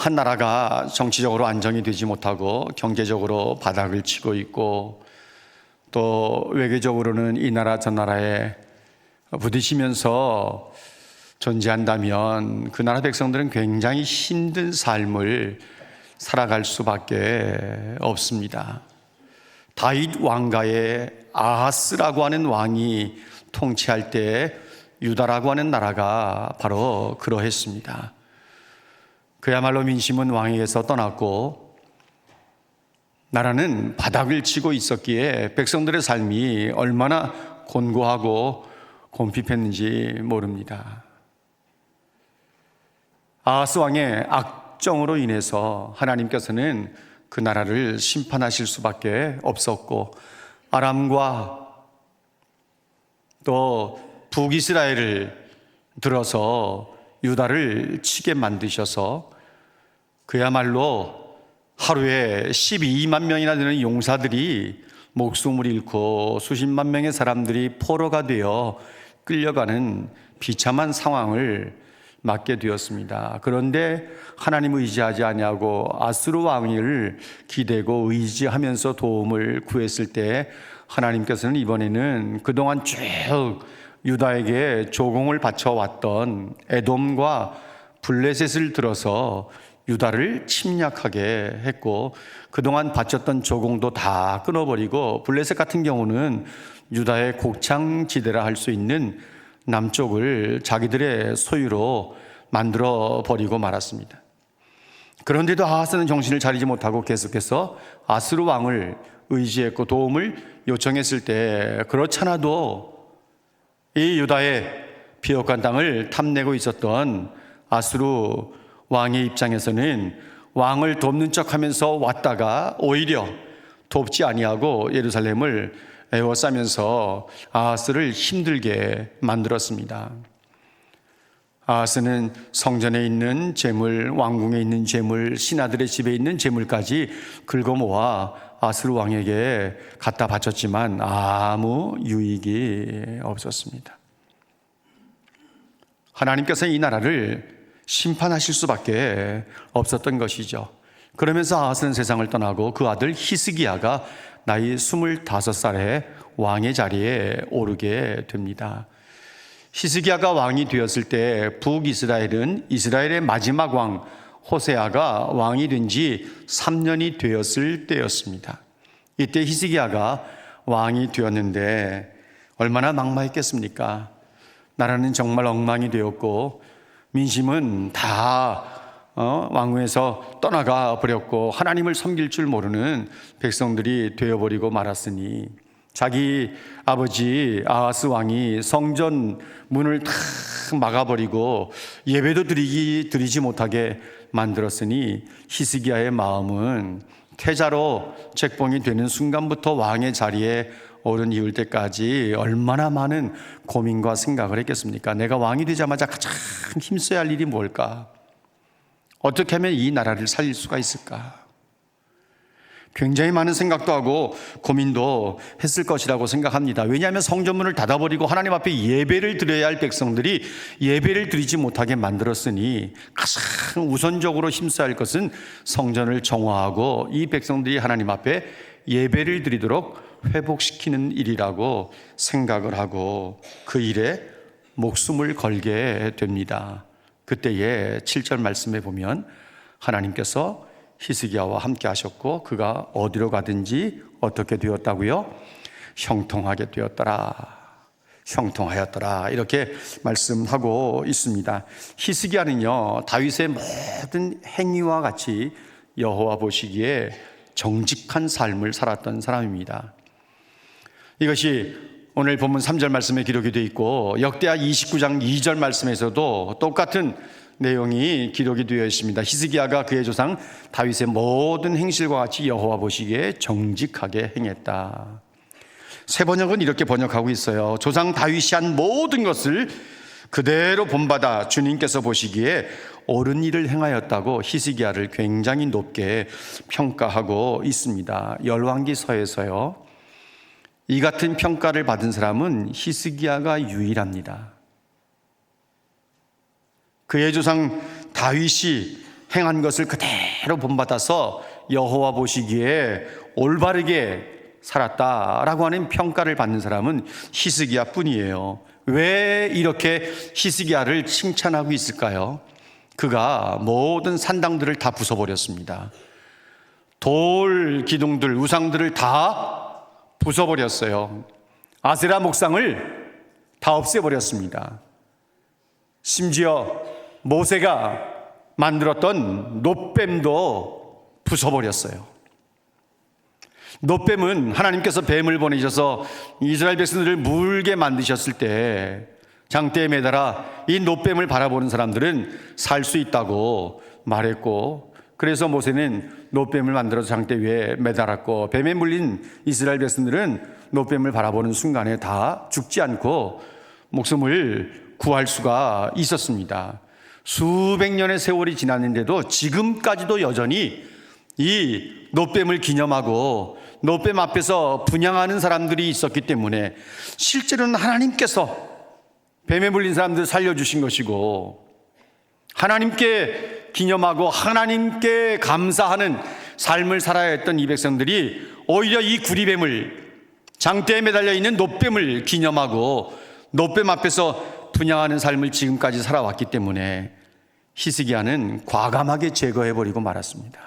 한 나라가 정치적으로 안정이 되지 못하고 경제적으로 바닥을 치고 있고 또 외교적으로는 이 나라 저 나라에 부딪히면서 존재한다면 그 나라 백성들은 굉장히 힘든 삶을 살아갈 수밖에 없습니다. 다윗 왕가의 아하스라고 하는 왕이 통치할 때 유다라고 하는 나라가 바로 그러했습니다. 그야말로 민심은 왕에게서 떠났고 나라는 바닥을 치고 있었기에 백성들의 삶이 얼마나 곤고하고 곰핍했는지 모릅니다. 아하스 왕의 악정으로 인해서 하나님께서는 그 나라를 심판하실 수밖에 없었고 아람과 또 북이스라엘을 들어서 유다를 치게 만드셔서 그야말로 하루에 12만 명이나 되는 용사들이 목숨을 잃고 수십만 명의 사람들이 포로가 되어 끌려가는 비참한 상황을 맞게 되었습니다. 그런데 하나님 의지하지 아니하고 아수르 왕을 기대고 의지하면서 도움을 구했을 때 하나님께서는 이번에는 그동안 쭉 유다에게 조공을 바쳐왔던 에돔과 블레셋을 들어서 유다를 침략하게 했고 그동안 바쳤던 조공도 다 끊어버리고 블레셋 같은 경우는 유다의 곡창지대라 할 수 있는 남쪽을 자기들의 소유로 만들어 버리고 말았습니다. 그런데도 아하스는 정신을 차리지 못하고 계속해서 아수르 왕을 의지했고 도움을 요청했을 때 그렇잖아도 이 유다의 비옥한 땅을 탐내고 있었던 아수르 왕의 입장에서는 왕을 돕는 척하면서 왔다가 오히려 돕지 아니하고 예루살렘을 에워싸면서 아하스를 힘들게 만들었습니다. 아하스는 성전에 있는 재물, 왕궁에 있는 재물, 신하들의 집에 있는 재물까지 긁어모아 아수르 왕에게 갖다 바쳤지만 아무 유익이 없었습니다. 하나님께서 이 나라를 심판하실 수밖에 없었던 것이죠. 그러면서 아하스는 세상을 떠나고 그 아들 히스기야가 나이 25살에 왕의 자리에 오르게 됩니다. 히스기야가 왕이 되었을 때 북이스라엘은 이스라엘의 마지막 왕 호세아가 왕이 된 지 3년이 되었을 때였습니다. 이때 히스기야가 왕이 되었는데 얼마나 막막했겠습니까? 나라는 정말 엉망이 되었고 민심은 다 왕궁에서 떠나가 버렸고 하나님을 섬길 줄 모르는 백성들이 되어버리고 말았으니 자기 아버지 아하스 왕이 성전 문을 다 막아버리고 예배도 드리지 못하게 만들었으니 히스기야의 마음은 태자로 책봉이 되는 순간부터 왕의 자리에 오른 이을 때까지 얼마나 많은 고민과 생각을 했겠습니까? 내가 왕이 되자마자 가장 힘써야 할 일이 뭘까? 어떻게 하면 이 나라를 살릴 수가 있을까? 굉장히 많은 생각도 하고 고민도 했을 것이라고 생각합니다. 왜냐하면 성전문을 닫아버리고 하나님 앞에 예배를 드려야 할 백성들이 예배를 드리지 못하게 만들었으니 가장 우선적으로 힘써야 할 것은 성전을 정화하고 이 백성들이 하나님 앞에 예배를 드리도록 회복시키는 일이라고 생각을 하고 그 일에 목숨을 걸게 됩니다. 그때의 7절 말씀에 보면 하나님께서 히스기야와 함께 하셨고 그가 어디로 가든지 어떻게 되었다고요? 형통하게 되었더라. 형통하였더라. 이렇게 말씀하고 있습니다. 히스기야는요 다윗의 모든 행위와 같이 여호와 보시기에 정직한 삶을 살았던 사람입니다. 이것이 오늘 본문 3절 말씀에 기록이 되어 있고 역대하 29장 2절 말씀에서도 똑같은 내용이 기록이 되어 있습니다. 히스기야가 그의 조상 다윗의 모든 행실과 같이 여호와 보시기에 정직하게 행했다. 새 번역은 이렇게 번역하고 있어요. 조상 다윗이 한 모든 것을 그대로 본받아 주님께서 보시기에 옳은 일을 행하였다고 히스기야를 굉장히 높게 평가하고 있습니다. 열왕기서에서요 이 같은 평가를 받은 사람은 히스기야가 유일합니다. 그의 조상 다윗이 행한 것을 그대로 본받아서 여호와 보시기에 올바르게 살았다라고 하는 평가를 받는 사람은 히스기야 뿐이에요. 왜 이렇게 히스기야를 칭찬하고 있을까요? 그가 모든 산당들을 다 부숴버렸습니다. 돌 기둥들, 우상들을 다 부숴버렸어요. 아세라 목상을 다 없애버렸습니다. 심지어 모세가 만들었던 놋뱀도 부숴버렸어요. 놋뱀은 하나님께서 뱀을 보내셔서 이스라엘 백성들을 물게 만드셨을 때 장대에 매달아 이 놋뱀을 바라보는 사람들은 살 수 있다고 말했고, 그래서 모세는 놋뱀을 만들어서 장대 위에 매달았고, 뱀에 물린 이스라엘 백성들은 놋뱀을 바라보는 순간에 다 죽지 않고 목숨을 구할 수가 있었습니다. 수백 년의 세월이 지났는데도 지금까지도 여전히 이 놋뱀을 기념하고 놋뱀 앞에서 분향하는 사람들이 있었기 때문에 실제로는 하나님께서 뱀에 물린 사람들을 살려주신 것이고, 하나님께 기념하고 하나님께 감사하는 삶을 살아야 했던 이 백성들이 오히려 이 구리뱀을, 장대에 매달려 있는 놋뱀을 기념하고 놋뱀 앞에서 분향하는 삶을 지금까지 살아왔기 때문에 히스기야는 과감하게 제거해버리고 말았습니다.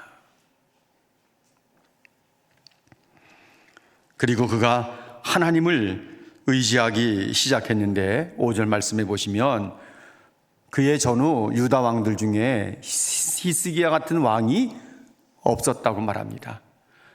그리고 그가 하나님을 의지하기 시작했는데 5절 말씀해 보시면 그의 전후 유다 왕들 중에 히스기야 같은 왕이 없었다고 말합니다.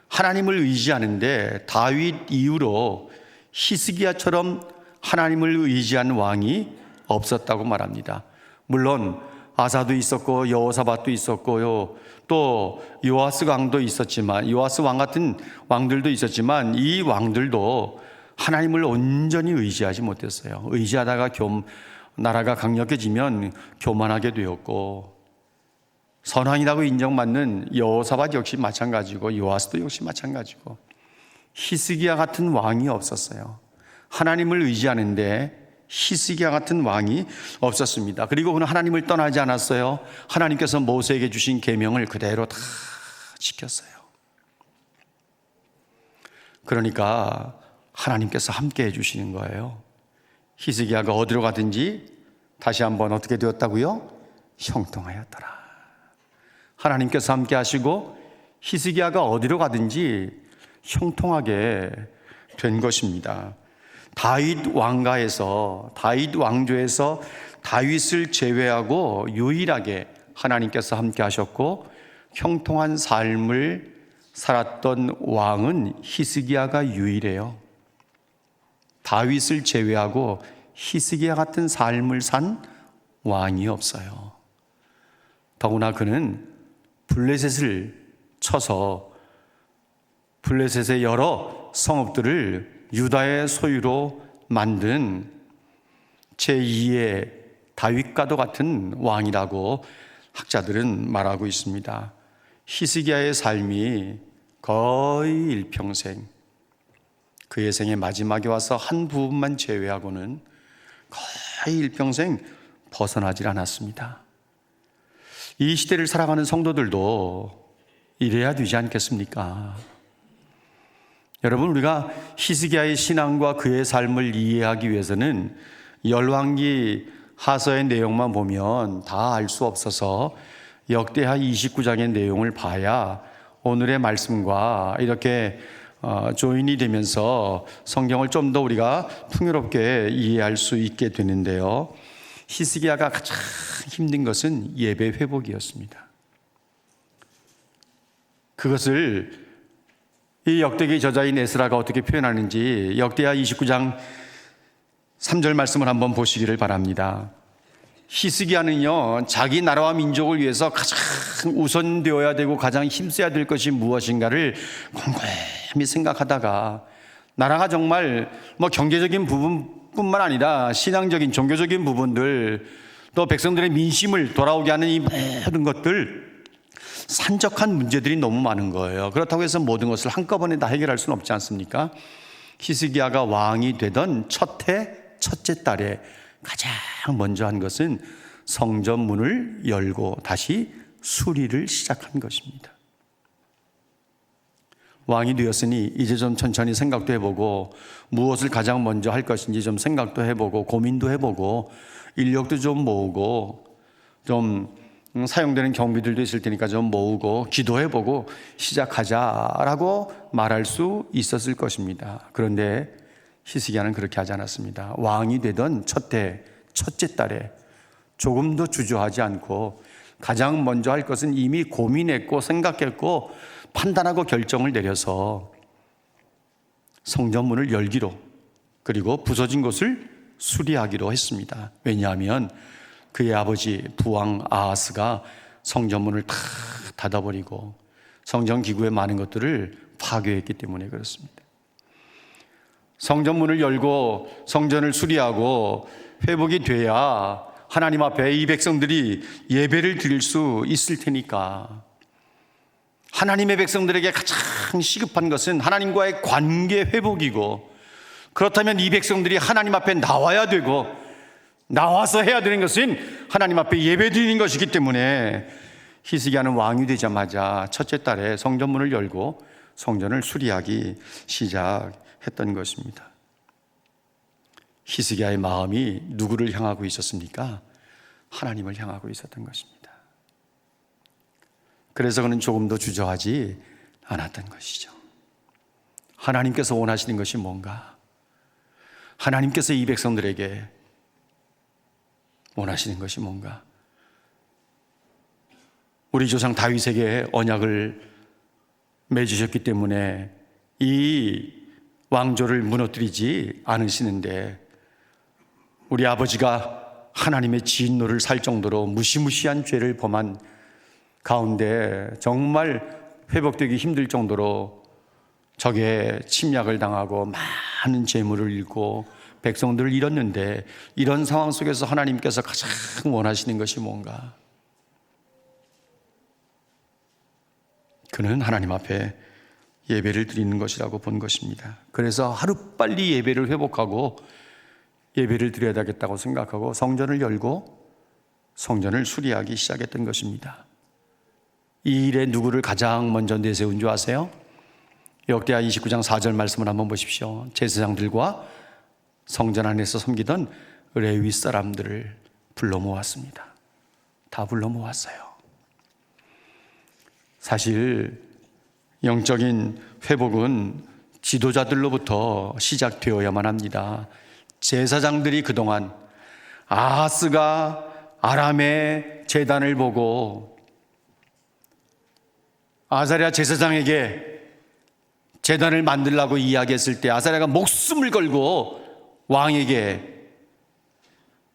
하나님을 의지하는데 다윗 이후로 히스기야처럼 하나님을 의지한 왕이 없었다고 말합니다. 물론 아사도 있었고 여호사밧도 있었고요, 또 요아스 왕도 있었지만, 요아스 왕 같은 왕들도 있었지만 이 왕들도 하나님을 온전히 의지하지 못했어요. 의지하다가 나라가 강력해지면 교만하게 되었고, 선왕이라고 인정받는 여호사밧 역시 마찬가지고 요아스도 역시 마찬가지고, 히스기야 같은 왕이 없었어요. 하나님을 의지하는데 히스기야 같은 왕이 없었습니다. 그리고 그는 하나님을 떠나지 않았어요. 하나님께서 모세에게 주신 계명을 그대로 다 지켰어요. 그러니까 하나님께서 함께 해주시는 거예요. 히스기야가 어디로 가든지 다시 한번 어떻게 되었다고요? 형통하였더라. 하나님께서 함께 하시고 히스기야가 어디로 가든지 형통하게 된 것입니다. 다윗 왕조에서 다윗을 제외하고 유일하게 하나님께서 함께 하셨고 형통한 삶을 살았던 왕은 히스기야가 유일해요. 다윗을 제외하고 히스기야 같은 삶을 산 왕이 없어요. 더구나 그는 블레셋을 쳐서 블레셋의 여러 성읍들을 유다의 소유로 만든 제2의 다윗과도 같은 왕이라고 학자들은 말하고 있습니다. 히스기야의 삶이 거의 일평생, 그의 생의 마지막에 와서 한 부분만 제외하고는 거의 일평생 벗어나질 않았습니다. 이 시대를 살아가는 성도들도 이래야 되지 않겠습니까? 여러분, 우리가 히스기야의 신앙과 그의 삶을 이해하기 위해서는 열왕기 하서의 내용만 보면 다 알 수 없어서 역대하 29장의 내용을 봐야 오늘의 말씀과 이렇게 조인이 되면서 성경을 좀 더 우리가 풍요롭게 이해할 수 있게 되는데요. 히스기야가 가장 힘든 것은 예배 회복이었습니다. 그것을 이 역대기 저자인 에스라가 어떻게 표현하는지 역대하 29장 3절 말씀을 한번 보시기를 바랍니다. 히스기야는요, 자기 나라와 민족을 위해서 가장 우선되어야 되고 가장 힘써야 될 것이 무엇인가를 곰곰이 생각하다가 나라가 정말 경제적인 부분뿐만 아니라 신앙적인 종교적인 부분들, 또 백성들의 민심을 돌아오게 하는 이 모든 것들, 산적한 문제들이 너무 많은 거예요. 그렇다고 해서 모든 것을 한꺼번에 다 해결할 수는 없지 않습니까? 히스기야가 왕이 되던 첫째 달에 가장 먼저 한 것은 성전 문을 열고 다시 수리를 시작한 것입니다. 왕이 되었으니 이제 좀 천천히 생각도 해보고 무엇을 가장 먼저 할 것인지 좀 생각도 해보고 고민도 해보고 인력도 좀 모으고 좀 사용되는 경비들도 있을 테니까 좀 모으고 기도해보고 시작하자라고 말할 수 있었을 것입니다. 그런데 히스기야는 그렇게 하지 않았습니다. 왕이 되던 첫째 달에 조금도 주저하지 않고 가장 먼저 할 것은 이미 고민했고 생각했고 판단하고 결정을 내려서 성전문을 열기로 그리고 부서진 것을 수리하기로 했습니다. 왜냐하면 그의 아버지 부왕 아하스가 성전문을 다 닫아버리고 성전 기구의 많은 것들을 파괴했기 때문에 그렇습니다. 성전문을 열고 성전을 수리하고 회복이 돼야 하나님 앞에 이 백성들이 예배를 드릴 수 있을 테니까 하나님의 백성들에게 가장 시급한 것은 하나님과의 관계 회복이고 그렇다면 이 백성들이 하나님 앞에 나와야 되고 나와서 해야 되는 것은 하나님 앞에 예배 드리는 것이기 때문에 히스기야는 왕이 되자마자 첫째 달에 성전문을 열고 성전을 수리하기 시작했던 것입니다. 히스기야의 마음이 누구를 향하고 있었습니까? 하나님을 향하고 있었던 것입니다. 그래서 그는 조금도 주저하지 않았던 것이죠. 하나님께서 원하시는 것이 뭔가? 하나님께서 이 백성들에게 원하시는 것이 뭔가? 우리 조상 다윗에게 언약을 맺으셨기 때문에 이 왕조를 무너뜨리지 않으시는데 우리 아버지가 하나님의 진노를 살 정도로 무시무시한 죄를 범한 가운데 정말 회복되기 힘들 정도로 적의 침략을 당하고 많은 재물을 잃고 백성들을 잃었는데 이런 상황 속에서 하나님께서 가장 원하시는 것이 뭔가? 그는 하나님 앞에 예배를 드리는 것이라고 본 것입니다. 그래서 하루빨리 예배를 회복하고 예배를 드려야 되겠다고 생각하고 성전을 열고 성전을 수리하기 시작했던 것입니다. 이 일에 누구를 가장 먼저 내세운 줄 아세요? 역대하 29장 4절 말씀을 한번 보십시오. 제사장들과 성전 안에서 섬기던 레위 사람들을 불러 모았습니다. 다 불러 모았어요. 사실 영적인 회복은 지도자들로부터 시작되어야만 합니다. 제사장들이 그동안 아하스가 아람의 제단을 보고 아사랴 제사장에게 제단을 만들라고 이야기했을 때 아사랴가 목숨을 걸고 왕에게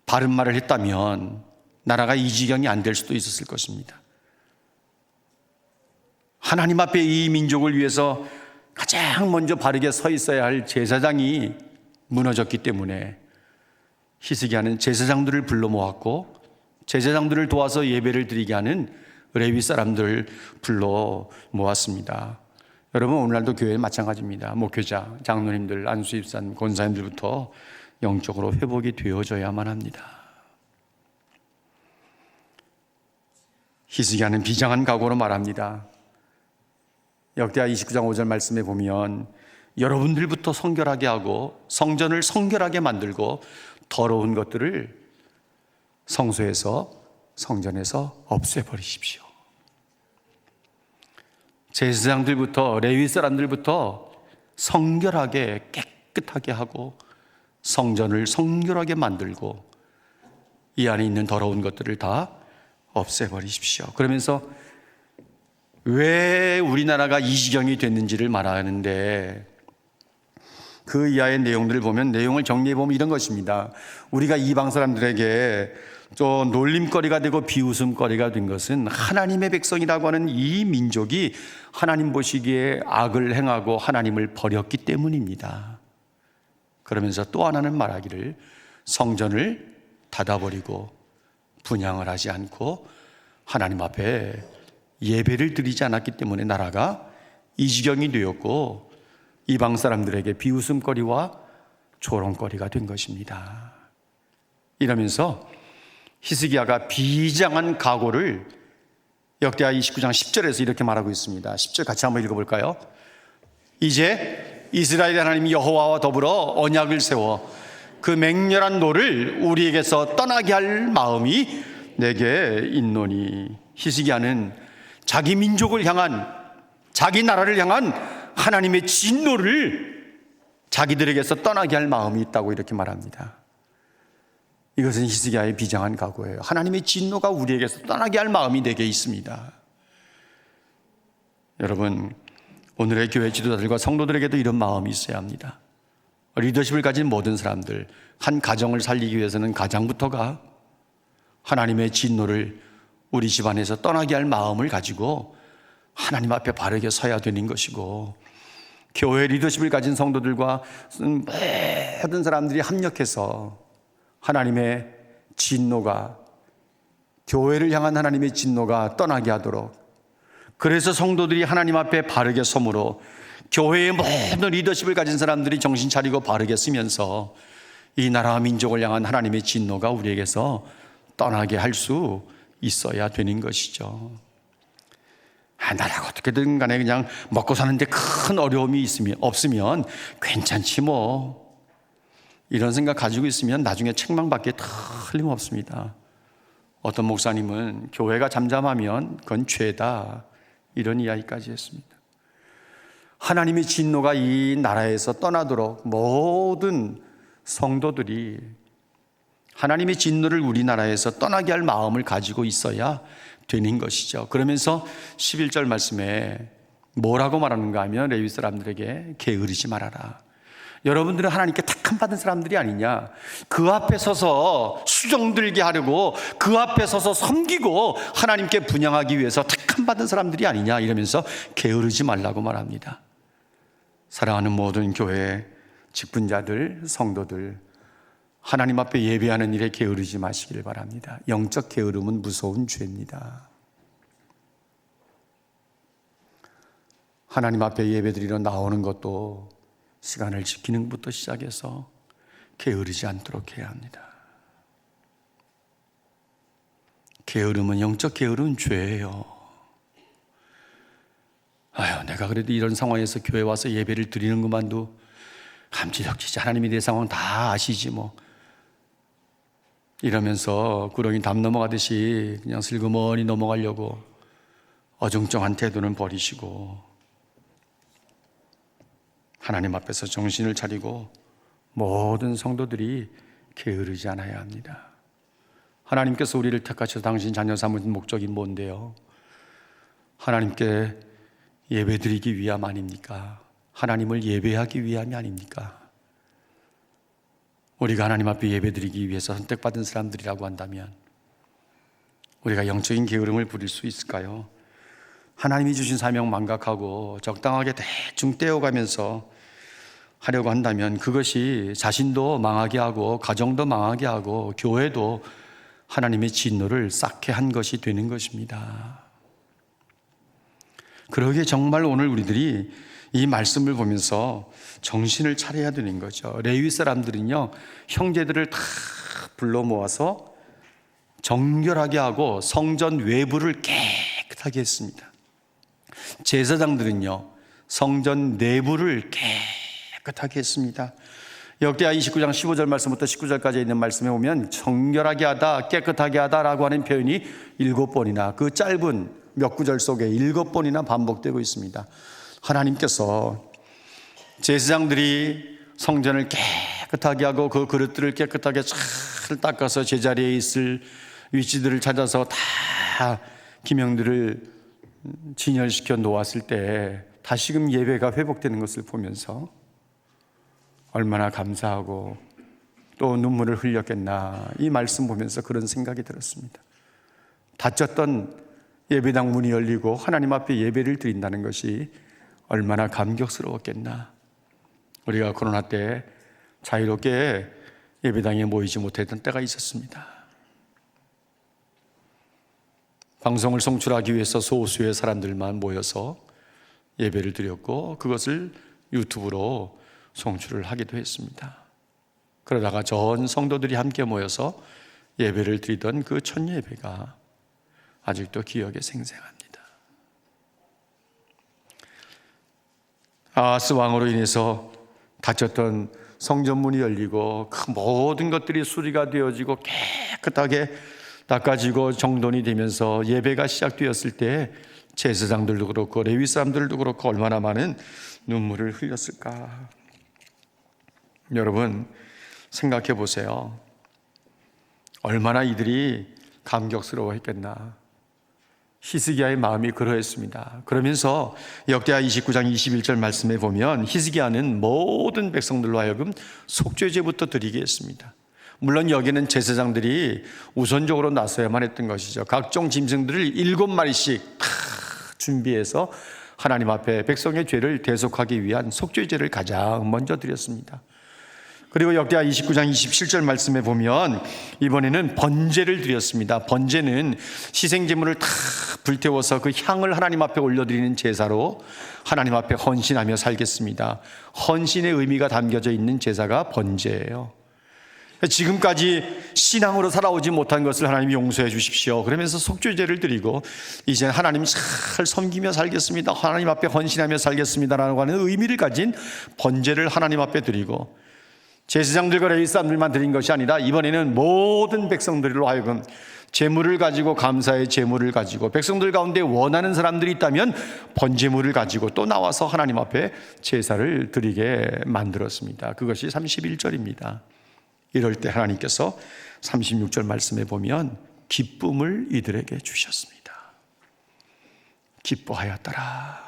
바른 말을 했다면 나라가 이 지경이 안 될 수도 있었을 것입니다. 하나님 앞에 이 민족을 위해서 가장 먼저 바르게 서 있어야 할 제사장이 무너졌기 때문에 히스기야는 제사장들을 불러 모았고 제사장들을 도와서 예배를 드리게 하는 레위 사람들을 불러 모았습니다. 여러분 오늘날도 교회에 마찬가지입니다. 목회자, 장로님들, 안수입산, 권사님들부터 영적으로 회복이 되어져야만 합니다. 히스기야는 비장한 각오로 말합니다. 역대하 29장 5절 말씀에 보면 여러분들부터 성결하게 하고 성전을 성결하게 만들고 더러운 것들을 성소에서 성전에서 없애버리십시오. 제사장들부터 레위 사람들부터 성결하게 깨끗하게 하고 성전을 성결하게 만들고 이 안에 있는 더러운 것들을 다 없애버리십시오. 그러면서 왜 우리나라가 이 지경이 됐는지를 말하는데 그 이하의 내용들을 보면 내용을 정리해 보면 이런 것입니다. 우리가 이방 사람들에게 또 놀림거리가 되고 비웃음거리가 된 것은 하나님의 백성이라고 하는 이 민족이 하나님 보시기에 악을 행하고 하나님을 버렸기 때문입니다. 그러면서 또 하나는 말하기를 성전을 닫아버리고 분향을 하지 않고 하나님 앞에 예배를 드리지 않았기 때문에 나라가 이 지경이 되었고 이방 사람들에게 비웃음거리와 조롱거리가 된 것입니다. 이러면서 히스기야가 비장한 각오를 역대하 29장 10절에서 이렇게 말하고 있습니다. 10절 같이 한번 읽어볼까요? 이제 이스라엘 하나님 여호와와 더불어 언약을 세워 그 맹렬한 노를 우리에게서 떠나게 할 마음이 내게 있노니. 히스기야는 자기 민족을 향한, 자기 나라를 향한 하나님의 진노를 자기들에게서 떠나게 할 마음이 있다고 이렇게 말합니다. 이것은 히스기야의 비장한 각오예요. 하나님의 진노가 우리에게서 떠나게 할 마음이 내게 있습니다. 여러분, 오늘의 교회 지도자들과 성도들에게도 이런 마음이 있어야 합니다. 리더십을 가진 모든 사람들, 한 가정을 살리기 위해서는 가장부터가 하나님의 진노를 우리 집안에서 떠나게 할 마음을 가지고 하나님 앞에 바르게 서야 되는 것이고, 교회 리더십을 가진 성도들과 모든 사람들이 합력해서 하나님의 진노가, 교회를 향한 하나님의 진노가 떠나게 하도록, 그래서 성도들이 하나님 앞에 바르게 서므로 교회의 모든 리더십을 가진 사람들이 정신 차리고 바르게 쓰면서 이 나라와 민족을 향한 하나님의 진노가 우리에게서 떠나게 할 수 있어야 되는 것이죠. 나라가 어떻게든 간에 그냥 먹고 사는데 큰 어려움이 없으면 괜찮지 뭐, 이런 생각 가지고 있으면 나중에 책망받기에 틀림없습니다. 어떤 목사님은 교회가 잠잠하면 그건 죄다, 이런 이야기까지 했습니다. 하나님의 진노가 이 나라에서 떠나도록 모든 성도들이 하나님의 진노를 우리나라에서 떠나게 할 마음을 가지고 있어야 되는 것이죠. 그러면서 11절 말씀에 뭐라고 말하는가 하면 레위 사람들에게 게으르지 말아라. 여러분들은 하나님께 택함 받은 사람들이 아니냐, 그 앞에 서서 수정들게 하려고 그 앞에 서서 섬기고 하나님께 분향하기 위해서 택함 받은 사람들이 아니냐, 이러면서 게으르지 말라고 말합니다. 사랑하는 모든 교회 직분자들, 성도들, 하나님 앞에 예배하는 일에 게으르지 마시길 바랍니다. 영적 게으름은 무서운 죄입니다. 하나님 앞에 예배드리러 나오는 것도 시간을 지키는 것부터 시작해서 게으르지 않도록 해야 합니다. 게으름은, 영적 게으름은 죄예요. 내가 그래도 이런 상황에서 교회 와서 예배를 드리는 것만도 감지덕지지, 하나님이 내 상황 다 아시지 뭐, 이러면서 구렁이 담 넘어가듯이 그냥 슬그머니 넘어가려고 어정쩡한 태도는 버리시고 하나님 앞에서 정신을 차리고 모든 성도들이 게으르지 않아야 합니다. 하나님께서 우리를 택하셔서 당신 자녀 삼은 목적이 뭔데요? 하나님께 예배드리기 위함 아닙니까? 하나님을 예배하기 위함이 아닙니까? 우리가 하나님 앞에 예배드리기 위해서 선택받은 사람들이라고 한다면 우리가 영적인 게으름을 부릴 수 있을까요? 하나님이 주신 사명 망각하고 적당하게 대충 떼어가면서 하려고 한다면 그것이 자신도 망하게 하고 가정도 망하게 하고 교회도 하나님의 진노를 쌓게 한 것이 되는 것입니다. 그러기에 정말 오늘 우리들이 이 말씀을 보면서 정신을 차려야 되는 거죠. 레위 사람들은요, 형제들을 다 불러 모아서 정결하게 하고 성전 외부를 깨끗하게 했습니다. 제사장들은요, 성전 내부를 깨끗하게 했습니다. 역대하 29장 15절 말씀부터 19절까지 있는 말씀에 보면 정결하게 하다, 깨끗하게 하다라고 하는 표현이 7번이나 그 짧은 몇 구절 속에 7번이나 반복되고 있습니다. 하나님께서 제사장들이 성전을 깨끗하게 하고 그 그릇들을 깨끗하게 잘 닦아서 제자리에 있을 위치들을 찾아서 다 기명들을 진열시켜 놓았을 때 다시금 예배가 회복되는 것을 보면서 얼마나 감사하고 또 눈물을 흘렸겠나, 이 말씀 보면서 그런 생각이 들었습니다. 닫혔던 예배당 문이 열리고 하나님 앞에 예배를 드린다는 것이 얼마나 감격스러웠겠나. 우리가 코로나 때 자유롭게 예배당에 모이지 못했던 때가 있었습니다. 방송을 송출하기 위해서 소수의 사람들만 모여서 예배를 드렸고 그것을 유튜브로 송출을 하기도 했습니다. 그러다가 전 성도들이 함께 모여서 예배를 드리던 그 첫 예배가 아직도 기억에 생생합니다. 아하스 왕으로 인해서 닫혔던 성전문이 열리고 그 모든 것들이 수리가 되어지고 깨끗하게 닦아지고 정돈이 되면서 예배가 시작되었을 때 제사장들도 그렇고 레위 사람들도 그렇고 얼마나 많은 눈물을 흘렸을까. 여러분 생각해 보세요. 얼마나 이들이 감격스러워했겠나. 히스기야의 마음이 그러했습니다. 그러면서 역대하 29장 21절 말씀에 보면 히스기야는 모든 백성들로 하여금 속죄제부터 드리게 했습니다. 물론 여기는 제사장들이 우선적으로 나서야만 했던 것이죠. 각종 짐승들을 7마리씩 다 준비해서 하나님 앞에 백성의 죄를 대속하기 위한 속죄제를 가장 먼저 드렸습니다. 그리고 역대하 29장 27절 말씀에 보면 이번에는 번제를 드렸습니다. 번제는 희생제물을 다 불태워서 그 향을 하나님 앞에 올려드리는 제사로 하나님 앞에 헌신하며 살겠습니다. 헌신의 의미가 담겨져 있는 제사가 번제예요. 지금까지 신앙으로 살아오지 못한 것을 하나님이 용서해 주십시오. 그러면서 속죄제를 드리고 이제 하나님 잘 섬기며 살겠습니다. 하나님 앞에 헌신하며 살겠습니다라고 하는 의미를 가진 번제를 하나님 앞에 드리고 제사장들과 레위 사람들만 드린 것이 아니라 이번에는 모든 백성들로 하여금 제물을 가지고 감사의 제물을 가지고 백성들 가운데 원하는 사람들이 있다면 번제물을 가지고 또 나와서 하나님 앞에 제사를 드리게 만들었습니다. 그것이 31절입니다. 이럴 때 하나님께서 36절 말씀에 보면 기쁨을 이들에게 주셨습니다. 기뻐하였더라.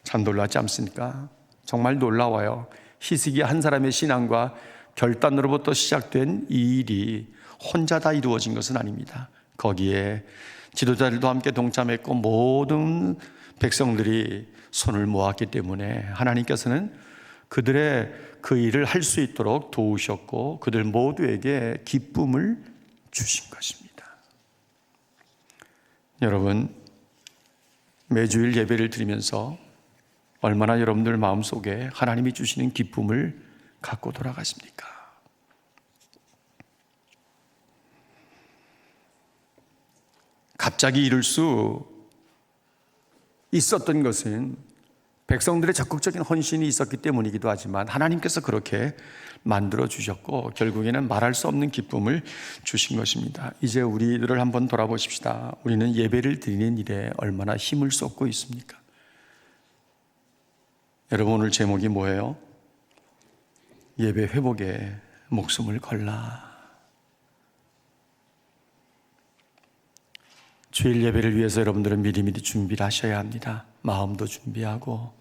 참 놀랍지 않습니까? 정말 놀라워요. 히스기야 한 사람의 신앙과 결단으로부터 시작된 이 일이 혼자 다 이루어진 것은 아닙니다. 거기에 지도자들도 함께 동참했고 모든 백성들이 손을 모았기 때문에 하나님께서는 그들의 그 일을 할 수 있도록 도우셨고 그들 모두에게 기쁨을 주신 것입니다. 여러분, 매주일 예배를 드리면서 얼마나 여러분들 마음속에 하나님이 주시는 기쁨을 갖고 돌아가십니까? 갑자기 이룰 수 있었던 것은 백성들의 적극적인 헌신이 있었기 때문이기도 하지만 하나님께서 그렇게 만들어 주셨고 결국에는 말할 수 없는 기쁨을 주신 것입니다. 이제 우리들을 한번 돌아보십시다. 우리는 예배를 드리는 일에 얼마나 힘을 쏟고 있습니까? 여러분 오늘 제목이 뭐예요? 예배 회복에 목숨을 걸라. 주일 예배를 위해서 여러분들은 미리미리 준비를 하셔야 합니다. 마음도 준비하고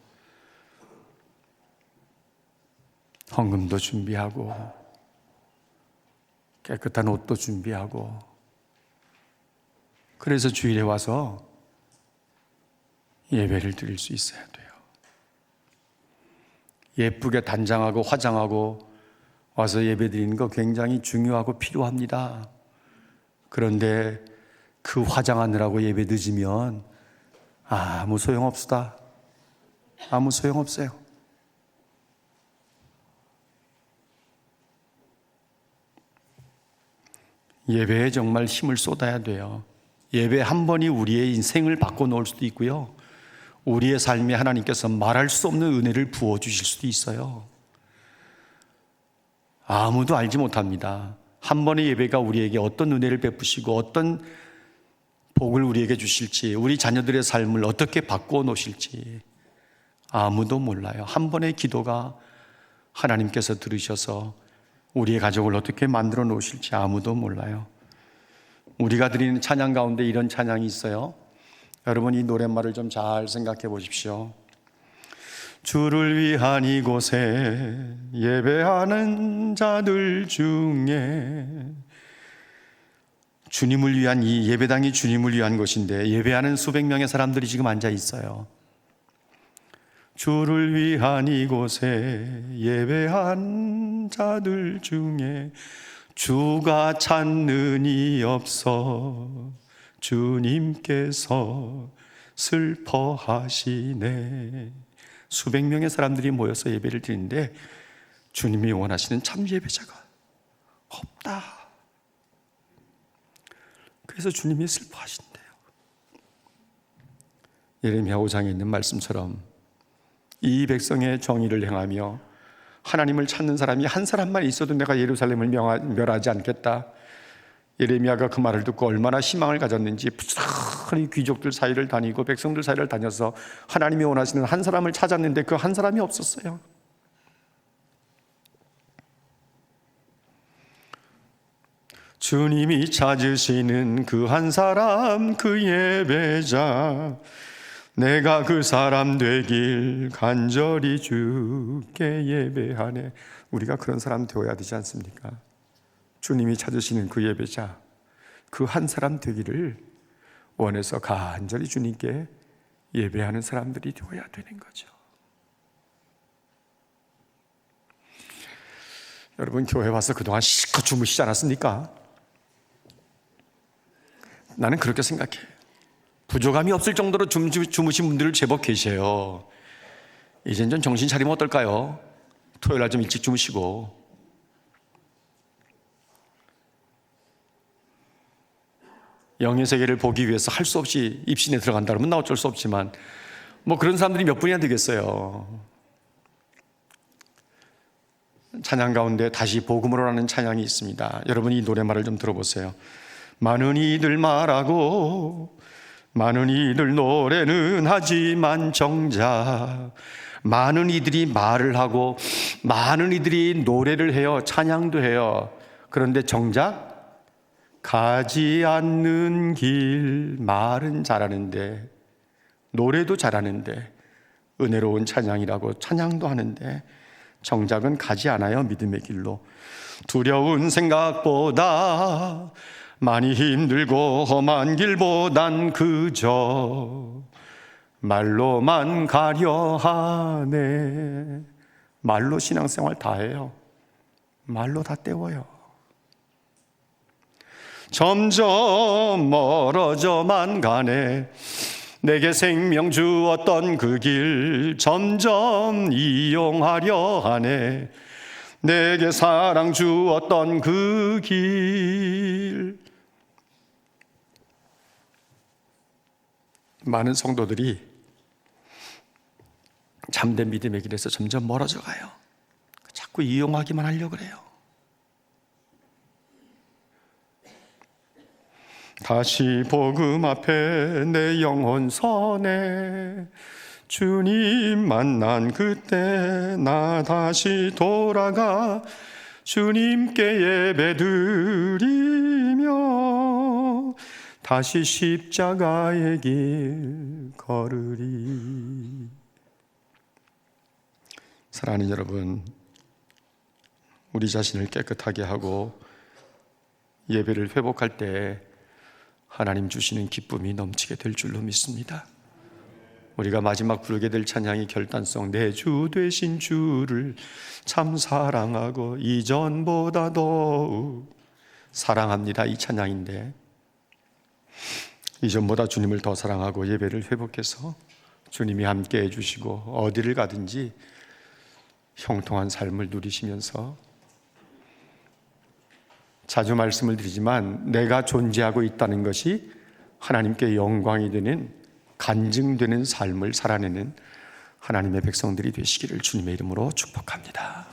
헌금도 준비하고 깨끗한 옷도 준비하고 그래서 주일에 와서 예배를 드릴 수 있어야 돼요. 예쁘게 단장하고 화장하고 와서 예배 드리는 거 굉장히 중요하고 필요합니다. 그런데 그 화장하느라고 예배 늦으면 아무 소용없다. 아무 소용없어요. 예배에 정말 힘을 쏟아야 돼요. 예배 한 번이 우리의 인생을 바꿔놓을 수도 있고요. 우리의 삶에 하나님께서 말할 수 없는 은혜를 부어주실 수도 있어요. 아무도 알지 못합니다. 한 번의 예배가 우리에게 어떤 은혜를 베푸시고 어떤 복을 우리에게 주실지, 우리 자녀들의 삶을 어떻게 바꾸어 놓으실지 아무도 몰라요. 한 번의 기도가 하나님께서 들으셔서 우리의 가족을 어떻게 만들어 놓으실지 아무도 몰라요. 우리가 드리는 찬양 가운데 이런 찬양이 있어요. 여러분 이 노랫말을 좀 잘 생각해 보십시오. 주를 위한 이곳에 예배하는 자들 중에, 주님을 위한 이 예배당이 주님을 위한 곳인데 예배하는 수백 명의 사람들이 지금 앉아 있어요. 주를 위한 이곳에 예배한 자들 중에 주가 찾는 이 없어 주님께서 슬퍼하시네. 수백 명의 사람들이 모여서 예배를 드리는데 주님이 원하시는 참 예배자가 없다. 그래서 주님이 슬퍼하신대요. 예레미야 5장에 있는 말씀처럼 이 백성의 정의를 행하며 하나님을 찾는 사람이 한 사람만 있어도 내가 예루살렘을 멸하지 않겠다. 예레미야가 그 말을 듣고 얼마나 희망을 가졌는지 부지런히 귀족들 사이를 다니고 백성들 사이를 다녀서 하나님이 원하시는 한 사람을 찾았는데 그 한 사람이 없었어요. 주님이 찾으시는 그 한 사람, 그 예배자, 내가 그 사람 되길 간절히 주께 예배하네. 우리가 그런 사람 되어야 되지 않습니까? 주님이 찾으시는 그 예배자, 그 한 사람 되기를 원해서 간절히 주님께 예배하는 사람들이 되어야 되는 거죠. 여러분, 교회 와서 그동안 실컷 주무시지 않았습니까? 나는 그렇게 생각해. 부족함이 없을 정도로 주무신 분들 제법 계세요. 이젠 좀 정신 차리면 어떨까요? 토요일 날 좀 일찍 주무시고. 영의 세계를 보기 위해서 할 수 없이 입신에 들어간다 그러면 나 어쩔 수 없지만 뭐 그런 사람들이 몇 분이나 되겠어요. 찬양 가운데 다시 복음으로라는 찬양이 있습니다. 여러분 이 노래말을 좀 들어보세요. 많은 이들 말하고 많은 이들 노래는 하지만 정작 많은 이들이 말을 하고 많은 이들이 노래를 해요. 찬양도 해요. 그런데 정작 가지 않는 길, 말은 잘하는데 노래도 잘하는데 은혜로운 찬양이라고 찬양도 하는데 정작은 가지 않아요. 믿음의 길로. 두려운 생각보다 많이 힘들고 험한 길보단 그저 말로만 가려 하네. 말로 신앙생활 다 해요. 말로 다 때워요. 점점 멀어져만 가네. 내게 생명 주었던 그 길 점점 이용하려 하네. 내게 사랑 주었던 그 길. 많은 성도들이 참된 믿음의 길에서 점점 멀어져 가요. 자꾸 이용하기만 하려고 그래요. 다시 복음 앞에 내 영혼 서네. 주님 만난 그때 나 다시 돌아가 주님께 예배드리며 다시 십자가의 길 걸으리. 사랑하는 여러분, 우리 자신을 깨끗하게 하고 예배를 회복할 때 하나님 주시는 기쁨이 넘치게 될 줄로 믿습니다. 우리가 마지막 부르게 될 찬양이 결단성, 내 주 되신 주를 참 사랑하고 이전보다 더욱 사랑합니다, 이 찬양인데 이전보다 주님을 더 사랑하고 예배를 회복해서 주님이 함께 해주시고 어디를 가든지 형통한 삶을 누리시면서, 자주 말씀을 드리지만 내가 존재하고 있다는 것이 하나님께 영광이 되는, 간증되는 삶을 살아내는 하나님의 백성들이 되시기를 주님의 이름으로 축복합니다.